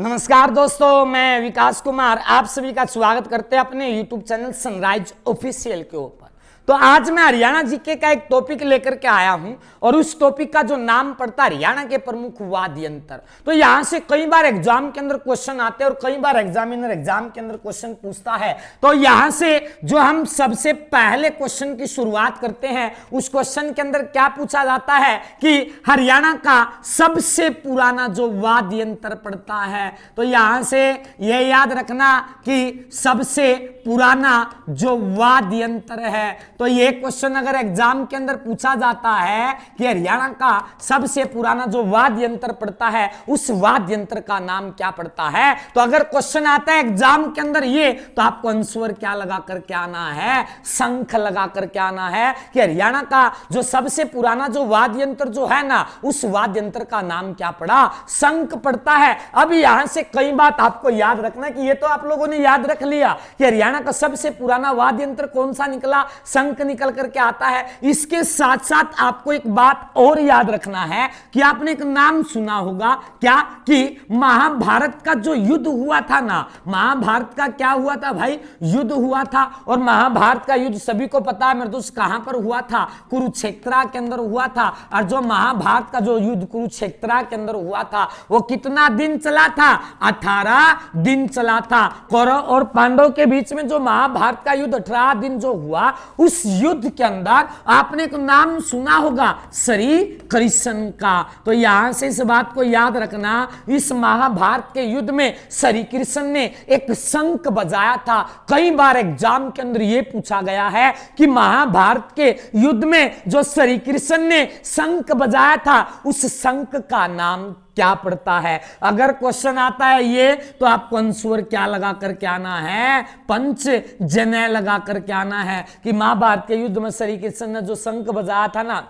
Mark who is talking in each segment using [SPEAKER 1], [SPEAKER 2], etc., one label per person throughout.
[SPEAKER 1] नमस्कार दोस्तों, मैं विकास कुमार आप सभी का स्वागत करते हैं अपने YouTube चैनल सनराइज ऑफिशियल के ऊपर। तो आज मैं हरियाणा जीके का एक टॉपिक लेकर के आया हूं और उस टॉपिक का जो नाम पड़ता है हरियाणा के प्रमुख वाद्य यंत्र। तो यहां से कई बार एग्जाम के अंदर क्वेश्चन आते हैं और कई बार एग्जामिनर एग्जाम के अंदर क्वेश्चन पूछता है। तो यहां से जो हम सबसे पहले क्वेश्चन की शुरुआत करते हैं, उस क्वेश्चन के अंदर क्या पूछा जाता है कि हरियाणा का सबसे पुराना जो वाद्य यंत्र पड़ता है। तो यहां से यह याद रखना कि सबसे पुराना जो वाद्य यंत्र है, तो ये क्वेश्चन अगर एग्जाम के अंदर पूछा जाता है कि हरियाणा का सबसे पुराना जो वाद्य यंत्र पड़ता है उस वाद्य यंत्र का नाम क्या पड़ता है। तो अगर क्वेश्चन आता है एग्जाम के अंदर ये, तो आपको आंसर क्या लगा करके आना है, शंख लगा करके आना है कि हरियाणा का जो सबसे पुराना जो वाद्य यंत्र जो है ना, उस वाद्य यंत्र का नाम क्या पड़ा, शंख पड़ता है। अब यहां से कई बात आपको याद रखना कि ये तो आप लोगों ने याद रख लिया कि हरियाणा का सबसे पुराना वाद्य यंत्र कौन सा निकला, शंख निकल करके आता है। इसके साथ साथ आपको एक बात और याद रखना है कि आपने एक नाम सुना होगा क्या, कि महाभारत का जो युद्ध हुआ था ना, महाभारत का क्या हुआ था भाई, युद्ध हुआ था। और महाभारत का युद्ध सभी को पता है मेरे दोस्त कहां पर हुआ था, कुरुक्षेत्र के अंदर हुआ था। और जो महाभारत का जो युद्ध कुरुक्षेत्र के अंदर हुआ था वो कितना दिन चला था, 18 दिन चला था। कौरव और पांडव के बीच में जो महाभारत का युद्ध 18 दिन जो हुआ, उस युद्ध के अंदर आपने एक नाम सुना होगा, श्री कृष्ण का। तो यहां से इस बात को याद रखना, इस महाभारत के युद्ध में श्री कृष्ण ने एक शंख बजाया था। कई बार एग्जाम के अंदर यह पूछा गया है कि महाभारत के युद्ध में जो श्री कृष्ण ने शंख बजाया था उस शंख का नाम क्या पड़ता है। अगर क्वेश्चन आता है ये, तो आपको आंसर क्या लगा करके आना है, पंचजन्य लगा करके आना है कि महाभारत के युद्ध में श्री कृष्ण ने जो शंख बजाया था ना,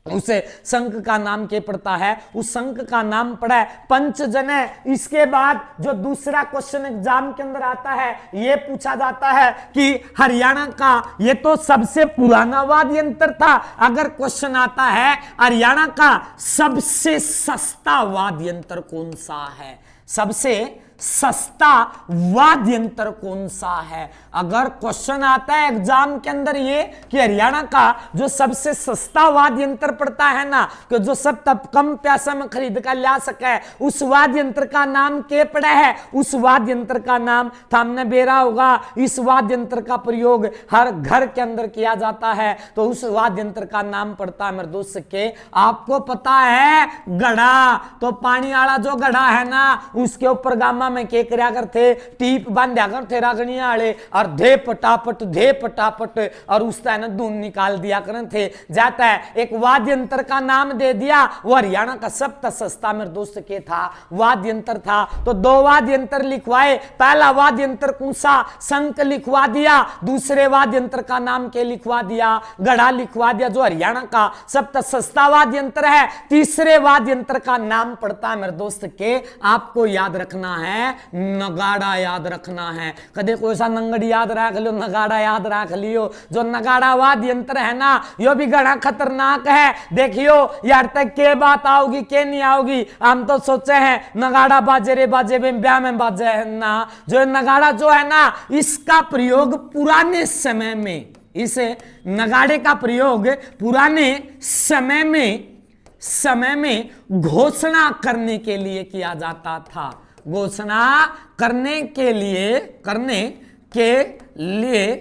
[SPEAKER 1] उसे शंख का नाम क्या पड़ता है, उस शंख का नाम पड़ा है पंचजन्य। इसके बाद जो दूसरा क्वेश्चन एग्जाम के अंदर आता है, यह पूछा जाता है कि हरियाणा का ये तो सबसे पुराना वाद्य यंत्र था। अगर क्वेश्चन आता है हरियाणा का सबसे सस्ता वाद्य यंत्र कौन सा है, सबसे सस्ता वाद्य यंत्र कौन सा है। अगर क्वेश्चन आता है एग्जाम के अंदर ये कि हरियाणा का जो सबसे सस्ता वाद्य यंत्र पड़ता है ना, कि जो सब तब कम पैसा में खरीद कर ला सके, उस वाद्य यंत्र का नाम क्या पड़ा है, उस वाद्य यंत्र का नाम सामने बेरा होगा। इस वाद्य यंत्र का प्रयोग हर घर के अंदर किया जाता है, तो उस वाद्य यंत्र का नाम पड़ता है मेरे दोस्त के, आपको पता है, घड़ा। तो पानी वाला जो घड़ा है ना, उसके ऊपर गामा में के करया करते, टीप बांधा करते रागणिया वाले, और धे पटापट और उसका ना दून निकाल दिया करते। जाता है एक वाद्य यंत्र का नाम दे दिया, वो हरियाणा का सबसे सस्ता मेरे दोस्त के था वाद्य यंत्र था। तो दो वाद्य यंत्र लिखवाए, पहला वाद्य यंत्र कौन सा, शंख लिखवा दिया, दूसरे वाद्य यंत्र का नाम के लिखवा दिया, घड़ा लिखवा दिया, जो हरियाणा का सबसे सस्ता वाद्य यंत्र है। तीसरे वाद्य यंत्र का नाम पड़ता है मेरे दोस्त के, आपको याद रखना है, नगाड़ा याद रखना है। कदे कोई सा नंगड़ी याद रख लियो, नगाड़ा याद रख लियो। जो नगाड़ा वाद्य यंत्र है ना, यो भी घना खतरनाक है। देखियो यार तक के बात आओगी के नहीं आओगी, हम तो सोचे हैं नगाड़ा बाजे रे बाजे में ब्याह में बाजे है ना। जो नगाड़ा जो है ना, इसका प्रयोग पुराने समय में, इस नगाड़े का प्रयोग पुराने समय में घोषणा करने के लिए किया जाता था, घोषणा करने के लिए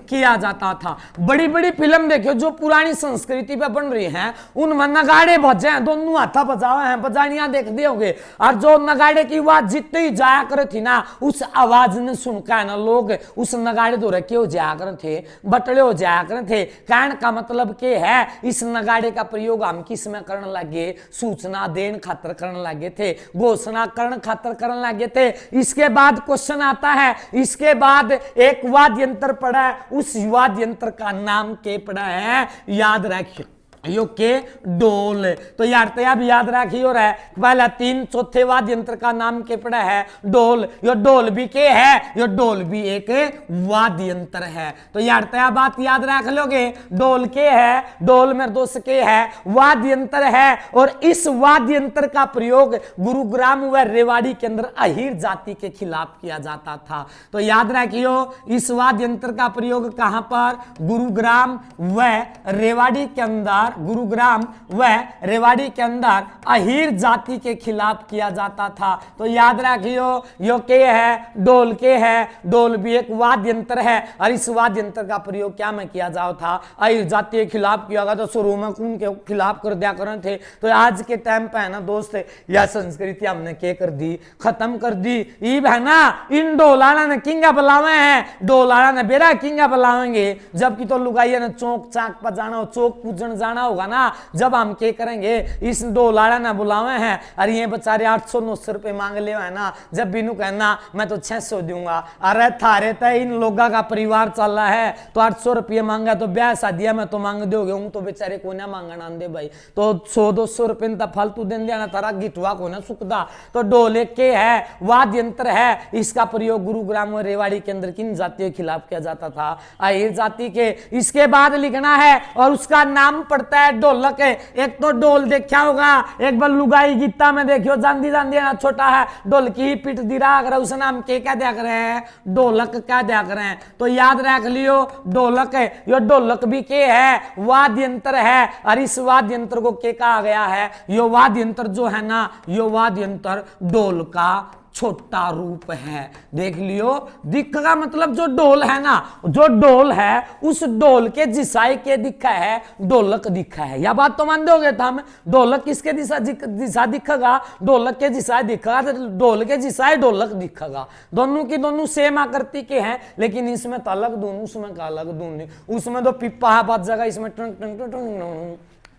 [SPEAKER 1] किया जाता था। बड़ी बड़ी फिल्म देखियो जो पुरानी संस्कृति पे बन रही हैं, उनमें नगाड़े बजे हैं, दोनों हाथा बजावे हैं, बजानियां देख दियोगे। और जो नगाड़े की आवाज जितनी ही जाया करे थी ना, उस आवाज ने सुनकर ना लोग उस नगाड़े दो रखे हो जाया करे थे, बटले हो जाया करे थे। कहने का मतलब के है, इस नगाड़े का प्रयोग हम किस में करने लगे, सूचना देने खातर करने लगे थे, घोषणा करने खातर करने लगे थे। इसके बाद क्वेश्चन आता है, इसके बाद एक वाद्य यंत्र पड़ा है, उस वाद्य यंत्र का नाम क्या पड़ा है, याद रखिए। यो के डोल। तो यार तो अब याद रखियो रे पहला 3 चौथे वाद्य यंत्र का नाम के पड़ा है डोल। यो डोल भी के है, यो डोल भी एक वाद्य यंत्र है। तो यार तो बात याद रख लोगे, डोल के है, डोल मेरे दोस्त के है, वाद्य यंत्र है। और इस वाद्य यंत्र का प्रयोग गुरुग्राम व रेवाड़ी के अंदर अहीर जाति के खिलाफ किया जाता था। तो याद रखियो इस वाद्य यंत्र का प्रयोग कहां पर, गुरुग्राम व रेवाड़ी के अंदर, गुरुग्राम व रेवाड़ी के अंदर अहीर जाति के खिलाफ किया जाता था। तो याद रखियो यो के है, डोल के है, डोल भी एक वाद्य यंत्र है। और इस वाद्य यंत्र का प्रयोग क्या में किया जाओ था, अहीर जाति के खिलाफ किया गया। तो शुरू में कौन के खिलाफ कर दिया करते थे। तो आज के टाइम पे है ना दोस्त, यह संस्कृति हमने क्या कर दी, खत्म कर दी। ये है ना इन डोलाना ने किंगा बुलावे हैं, डोलाना ने बेरा किंगा बुलावेंगे। जबकि तो लुगाइया ने चौक चाक पर जाना हो, चौक पूजन जाना होगा ना, जब हम क्या करेंगे, इस डोलाना ने बुलावे हैं। अरे ये बेचारे 800-900 रुपए मांग ले है ना, जब बिनू कहना मैं तो 600 दूंगा। अरे थारे तो इन लोगों का परिवार चल रहा है, तो 800 रुपये मांगा तो ब्याह शादिया में तो मांग दोगे, हूं तो बेचारे को ना मांगना दे भाई। तो 100-200 रुपये फालतू देन देना, तारा गिटवा को ना सुखदा। तो डोले के है, वाद्य यंत्र है, इसका प्रयोग गुरुग्राम और रेवाड़ी के अंदर किन जातियों के खिलाफ किया जाता था, अहीर जाति के। इसके बाद लिखना है और उसका नाम पड़ता है ढोलक। एक तो डोल देखा होगा, एक बार लुगाई गीता में देखियो, जांदी जांदी ना छोटा है, ढोल की ही पिट दिरा, अगर उस नाम के क्या दिया करे हैं, ढोलक क्या दिया करे हैं। तो याद रख लियो ढोलक है, यो ढोलक भी के है, वाद्य यंत्र है। और इस वाद्य यंत्र को क्या कहा गया है, यो वाद्य यंत्र जो है ना, यो वाद्य यंत्र ढोल का छोटा रूप है। देख लियो, दिख का मतलब जो डोल है ना, जो डोल है उस डोल के जिसाई के दिखा है ढोलक दिखा है। यह बात तो मान दोगे था हम, ढोलक किसके दिशा दिखेगा, ढोलक के जिसाई दिखेगा, तो ढोल के जिसाई ढोलक दिखेगा। दोनों की दोनों सेम आकृति के हैं, लेकिन इसमें तो अलग धुन, उसमें का अलग धुन। उसमें तो पिप्पा है बात जगह, इसमें टंग टंग टंग टंग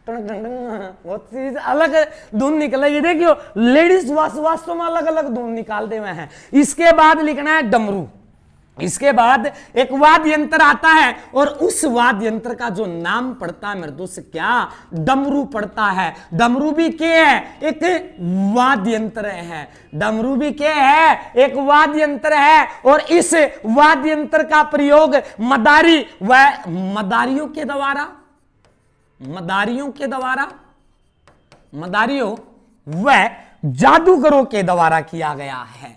[SPEAKER 1] बहुत चीज अलग धुन निकलेगी। देखियो लेडीज वास्तव में अलग अलग धुन निकालते हुए हैं। इसके बाद लिखना है डमरू। इसके बाद एक वाद्य यंत्र आता है और उस वाद्य यंत्र का जो नाम पड़ता है मेरे दोस्त, क्या, डमरू पड़ता है। डमरू भी क्या है, एक वाद्य यंत्र है। डमरू भी क्या है, एक वाद्य यंत्र है। और इस वाद्य यंत्र का प्रयोग मदारी व मदारियों के द्वारा, मदारियों व जादूगरों के द्वारा किया गया है।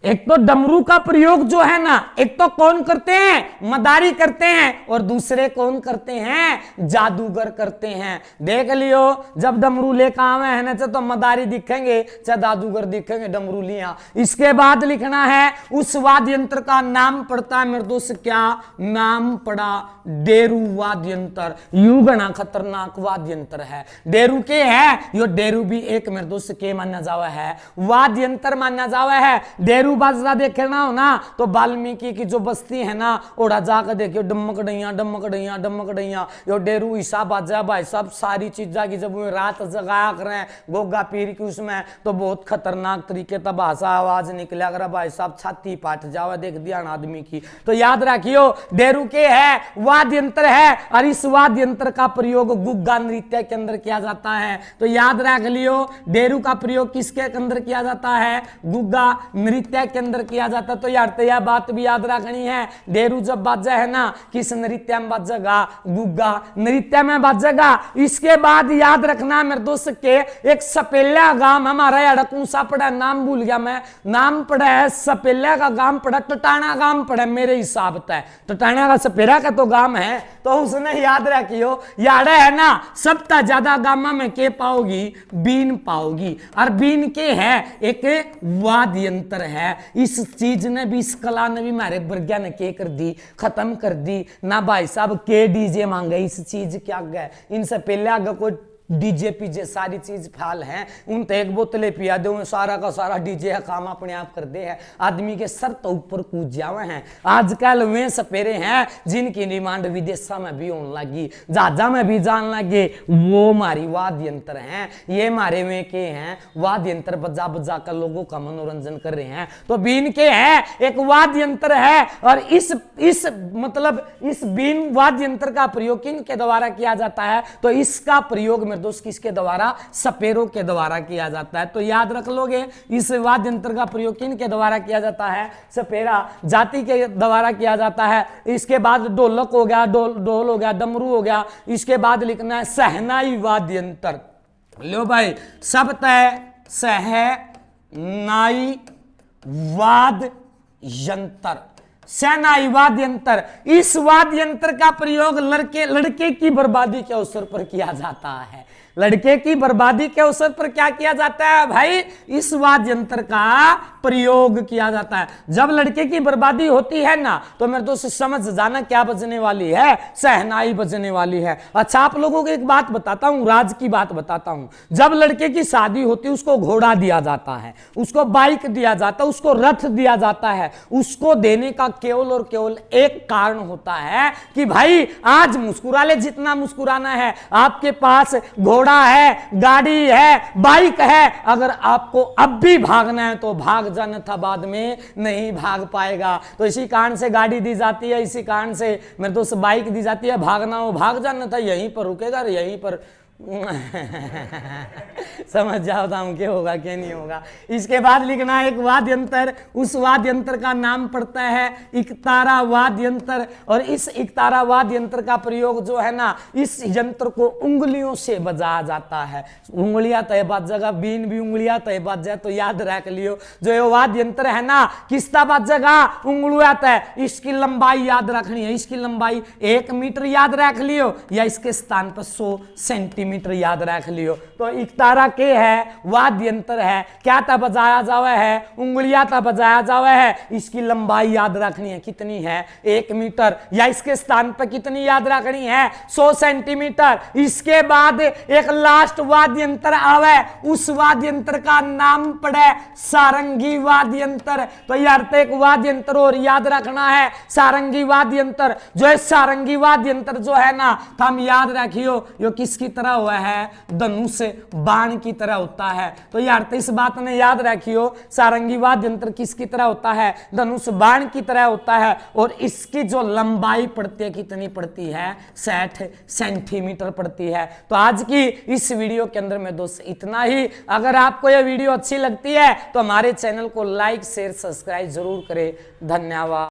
[SPEAKER 1] एक तो डमरू का प्रयोग जो है ना, एक तो कौन करते हैं, मदारी करते हैं, और दूसरे कौन करते हैं, जादूगर करते हैं। देख लियो, जब डमरू लेकर आवे है ना, तो मदारी दिखेंगे चाहे जादूगर दिखेंगे, डमरू लिया। इसके बाद लिखना है उस वाद्य यंत्र का नाम पड़ता है मेरे दोस्त, क्या नाम पड़ा, डेरू वाद्य यंत्र। यूं गणा खतरनाक वाद्य यंत्र है, डेरू के है, यो डेरू भी एक मेरे दोस्त के माना जावा है, वाद्य यंत्र माना जावा है। डेरू बाजरा देखना हो ना, तो वाल्मीकि की जो बस्ती है ना, ओढ़ा जाकर देखियो, डमक डैया डमक डैया डमक डैया, यो डेरू ईसा बाजा भाई साहब, सारी चीजा की जब वो रात जगाया करें गोगा पीर की उसमें, तो बहुत खतरनाक तरीके तब भाषा आवाज निकला कर भाई साहब, छाती पाट जावा देख दिया आदमी की। तो याद रखियो डेरू के है, वाद्य यंत्र है। और इस वाद्य यंत्र का प्रयोग गुग्गा नृत्य के अंदर किया जाता है। तो याद रख लियो, डेरू का प्रयोग किसके अंदर किया जाता है, गुग्गा नृत्य के अंदर किया जाता। तो यार तो यह बात भी याद रखनी है, डेरू जब बाजा है ना, किस नृत्य में बाजेगा, गुग्गा नृत्य में बाजेगा। इसके बाद याद रखना मेरे दोस्त के, एक सपेला गांव हमारा अड़कूसा पड़ा, नाम भूल गया मैं, नाम पड़ा है सपेला का गांव पड़ा, टटाना गांव पड़ा मेरे हिसाब से, टटाना का सपेरा का तो गांव है। तो उसने याद रखियो, यार है ना, सबसे ज्यादा गामा में के पाओगी, बीन पाओगी। और बीन के है एक वाद्य यंत्र है। इस चीज ने भी, इस कला ने भी हमारे प्रज्ञा ने के कर दी, खत्म कर दी ना भाई साहब। के डीजे मांगे, इस चीज क्या गए, इनसे पहले आगे कोई डीजे पीजे सारी चीज फाल है, उन तो एक बोतले पिया दो सारा का सारा डीजे है काम अपने आप कर दे है, आदमी के सर तो ऊपर कूद जावे हैं। आजकल वे सपेरे हैं जिनकी डिमांड विदेशा में भी होने लगी, जहाजा में भी जान लगे, वो हमारी वाद्य यंत्र हैं, ये हमारे वे के हैं वाद्य यंत्र बजा बजा कर लोगों का मनोरंजन कर रहे हैं। तो बीन के है एक वाद्य यंत्र है, और इस मतलब इस बीन वाद्य यंत्र का प्रयोग किन के द्वारा किया जाता है, तो इसका प्रयोग मेरे दोस्त किसके द्वारा, सपेरों के द्वारा किया जाता है। तो याद रख लोगे इस वाद्य यंत्र का प्रयोग किन के द्वारा किया जाता है, सपेरा जाति के द्वारा किया जाता है। इसके बाद ढोलक हो गया, ढोल हो गया, डमरू हो गया, इसके बाद लिखना है सहनाई वाद्य यंत्र। लो भाई सब तय सहनाई वाद्य यंत्र, सहनाई वाद्य यंत्र। इस वाद्य यंत्र का प्रयोग लड़के की बर्बादी के अवसर पर किया जाता है। लड़के की बर्बादी के अवसर पर क्या किया जाता है भाई, इस वाद्य यंत्र का प्रयोग किया जाता है। जब लड़के की बर्बादी होती है ना, तो मेरे दोस्त समझ जाना क्या बजने वाली है, सहनाई बजने वाली है। अच्छा आप लोगों को एक बात बताता हूं, राज की बात बताता हूं। जब लड़के की शादी होती है उसको घोड़ा दिया जाता है, उसको बाइक दिया जाता है, उसको रथ दिया जाता है। उसको देने का केवल और केवल एक कारण होता है कि भाई आज मुस्कुरा ले जितना मुस्कुराना है, आपके पास घोड़ा है, गाड़ी है, बाइक है, अगर आपको अब भी भागना है तो भाग जाना था, बाद में नहीं भाग पाएगा। तो इसी कारण से गाड़ी दी जाती है, इसी कारण से मेरे दोस्त बाइक दी जाती है। भागना हो भाग जाना था, यहीं पर रुकेगा, यहीं पर समझ जाओ था क्या होगा क्या नहीं होगा। इसके बाद लिखना है एक वाद्य यंत्र, उस वाद्य यंत्र का नाम पड़ता है इकतारा वाद्य यंत्र। और इस इकतारा वाद्य यंत्र का प्रयोग जो है ना, इस यंत्र को उंगलियों से बजाया जाता है। उंगलियां तय बाजेगा, बीन भी उंगलियां तय बाजे, तो याद रख लियो जो ये वाद्य यंत्र है ना किसका बाजेगा, उंगलियां तय। इसकी लंबाई याद रखनी है, इसकी लंबाई 1 मीटर याद रख लियो, या इसके स्थान पर 100 सेंटीमीटर याद रख लियो। तो इकतारा के है वाद्य यंत्र है, क्या था बजाया जावा है, उंगलियां था बजाया जावा है। इसकी लंबाई याद रखनी है कितनी है, 1 मीटर, या इसके स्थान पर कितनी याद रखनी है, 100 सेंटीमीटर। इसके बाद एक लास्ट वाद्य यंत्र आवे, उस वाद्य यंत्र का नाम पड़े सारंगी वाद्य यंत्र। तो यार एक वाद्य यंत्र और याद रखना है, सारंगी वाद्य यंत्र। जो है सारंगी वाद्य यंत्र जो है ना, तो हम याद रखियो यो किसकी तरह हुआ है, धनुष बाण की तरह होता है। तो यार तो इस बात ने याद रखियो सारंगी वाद्य यंत्र किसकी तरह होता है, धनुष बाण की तरह होता है। और इसकी जो लंबाई पड़ती है कितनी पड़ती है, 60 सेंटीमीटर पड़ती है। तो आज की इस वीडियो के अंदर में दोस्त इतना ही। अगर आपको यह वीडियो अच्छी लगती है तो हमारे चैनल को लाइक शेयर सब्सक्राइब जरूर करें। धन्यवाद।